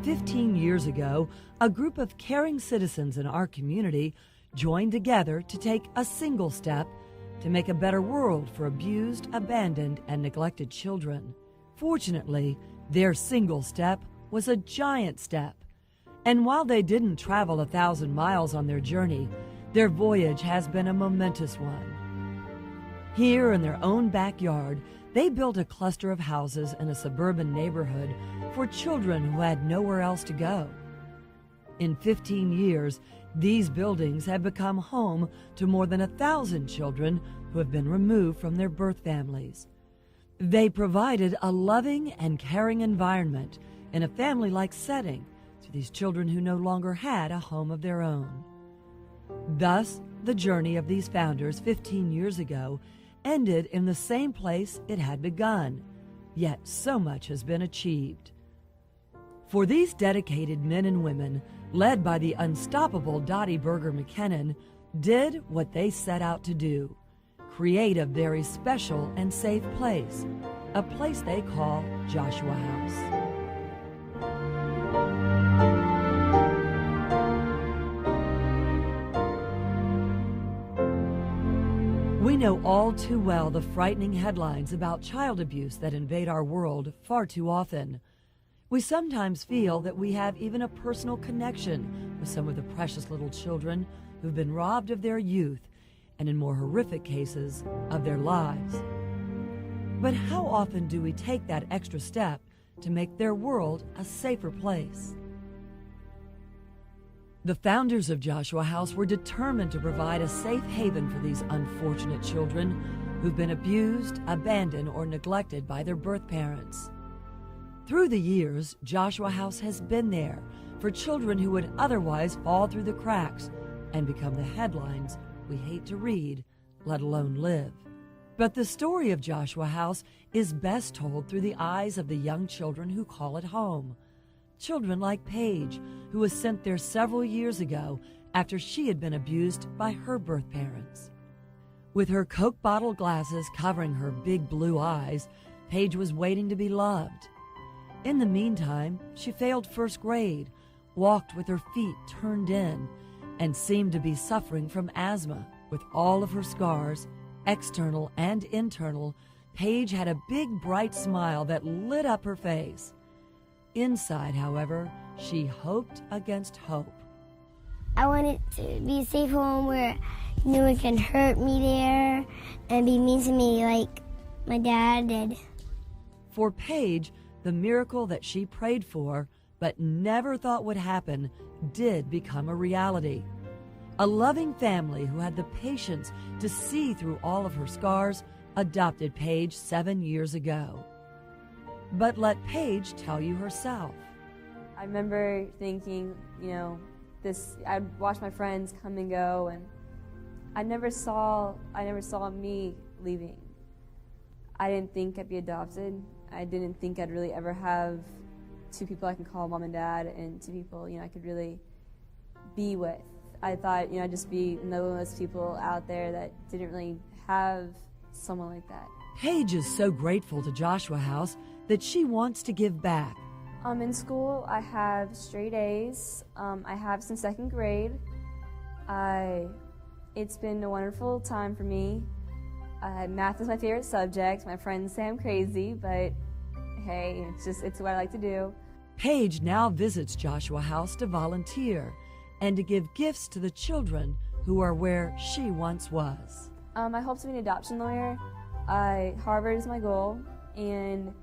15 years ago, a group of caring citizens in our community joined together to take a single step to make a better world for abused, abandoned, and neglected children. Fortunately, their single step was a giant step. And while they didn't travel 1,000 miles on their journey, their voyage has been a momentous one. Here in their own backyard, they built a cluster of houses in a suburban neighborhood for children who had nowhere else to go. In 15 years, these buildings have become home to more than 1,000 children who have been removed from their birth families. They provided a loving and caring environment in a family-like setting to these children who no longer had a home of their own. Thus, the journey of these founders 15 years ago ended in the same place it had begun, yet so much has been achieved. For these dedicated men and women, led by the unstoppable Dottie Berger McKinnon, did what they set out to do: create a very special and safe place, a place they call Joshua House. We know all too well the frightening headlines about child abuse that invade our world far too often. We sometimes feel that we have even a personal connection with some of the precious little children who've been robbed of their youth and, in more horrific cases, of their lives. But how often do we take that extra step to make their world a safer place? The founders of Joshua House were determined to provide a safe haven for these unfortunate children who've been abused, abandoned, or neglected by their birth parents. Through the years, Joshua House has been there for children who would otherwise fall through the cracks and become the headlines we hate to read, let alone live. But the story of Joshua House is best told through the eyes of the young children who call it home. Children like Paige, who was sent there several years ago after she had been abused by her birth parents. With her Coke bottle glasses covering her big blue eyes, Paige was waiting to be loved. In the meantime, she failed first grade, walked with her feet turned in, and seemed to be suffering from asthma. With all of her scars, external and internal, Paige had a big bright smile that lit up her face. Inside, however, she hoped against hope. I wanted to be a safe home where no one can hurt me there and be mean to me like my dad did. For Paige, the miracle that she prayed for but never thought would happen did become a reality. A loving family who had the patience to see through all of her scars adopted Paige 7 years ago. But let Paige tell you herself. I remember thinking, I'd watch my friends come and go, and I never saw me leaving. I didn't think I'd be adopted. I didn't think I'd really ever have two people I can call mom and dad, and two people, I could really be with. I thought, I'd just be another one of those people out there that didn't really have someone like that. Paige is so grateful to Joshua House that she wants to give back. In school, I have straight A's. I have since second grade. It's been a wonderful time for me. Math is my favorite subject. My friends say I'm crazy, but hey, it's what I like to do. Paige now visits Joshua House to volunteer and to give gifts to the children who are where she once was. I hope to be an adoption lawyer. Harvard is my goal, and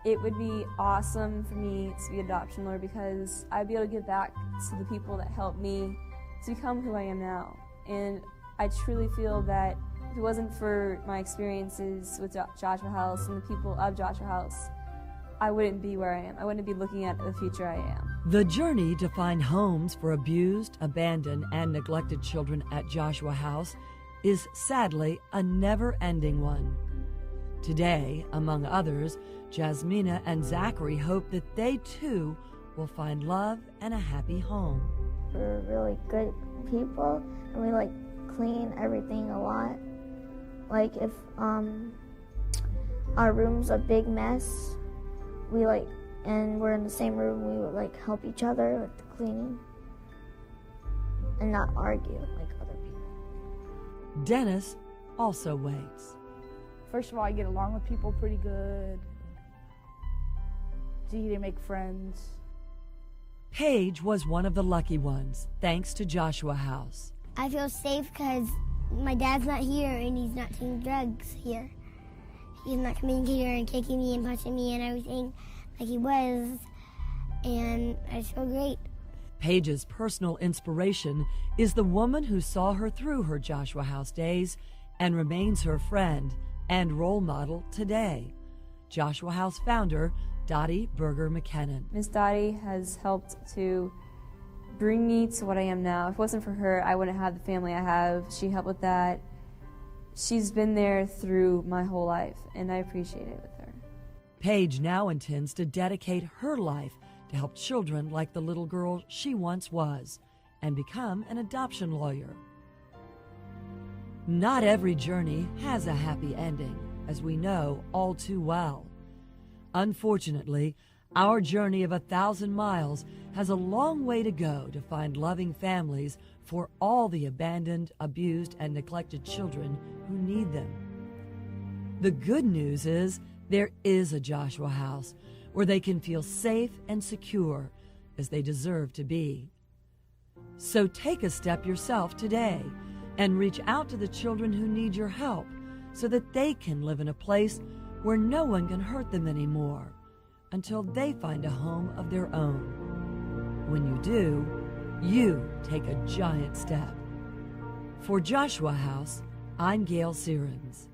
it would be awesome for me to be an adoption lawyer because I'd be able to give back to the people that helped me to become who I am now. And I truly feel that if it wasn't for my experiences with Joshua House and the people of Joshua House, I wouldn't be where I am. I wouldn't be looking at the future I am. The journey to find homes for abused, abandoned, and neglected children at Joshua House is sadly a never-ending one. Today, among others, Jasmina and Zachary hope that they too will find love and a happy home. We're really good people, and we clean everything a lot. If our room's a big mess, we and we're in the same room, we would like help each other with the cleaning and not argue like other people. Dennis also waits. First of all, I get along with people pretty good. It's easy to make friends. Paige was one of the lucky ones, thanks to Joshua House. I feel safe because my dad's not here and he's not taking drugs here. He's not coming here and kicking me and punching me and everything like he was, and I feel great. Paige's personal inspiration is the woman who saw her through her Joshua House days and remains her friend and role model today. Joshua House founder Dottie Berger McKinnon. Miss Dottie has helped to bring me to what I am now. If it wasn't for her, I wouldn't have the family I have. She helped with that. She's been there through my whole life, and I appreciate it with her. Paige now intends to dedicate her life to help children like the little girl she once was and become an adoption lawyer. Not every journey has a happy ending, as we know all too well. Unfortunately, our journey of 1,000 miles has a long way to go to find loving families for all the abandoned, abused, and neglected children who need them. The good news is there is a Joshua House where they can feel safe and secure as they deserve to be. So take a step yourself today and reach out to the children who need your help so that they can live in a place where no one can hurt them anymore until they find a home of their own. When you do, you take a giant step. For Joshua House, I'm Gail Sierens.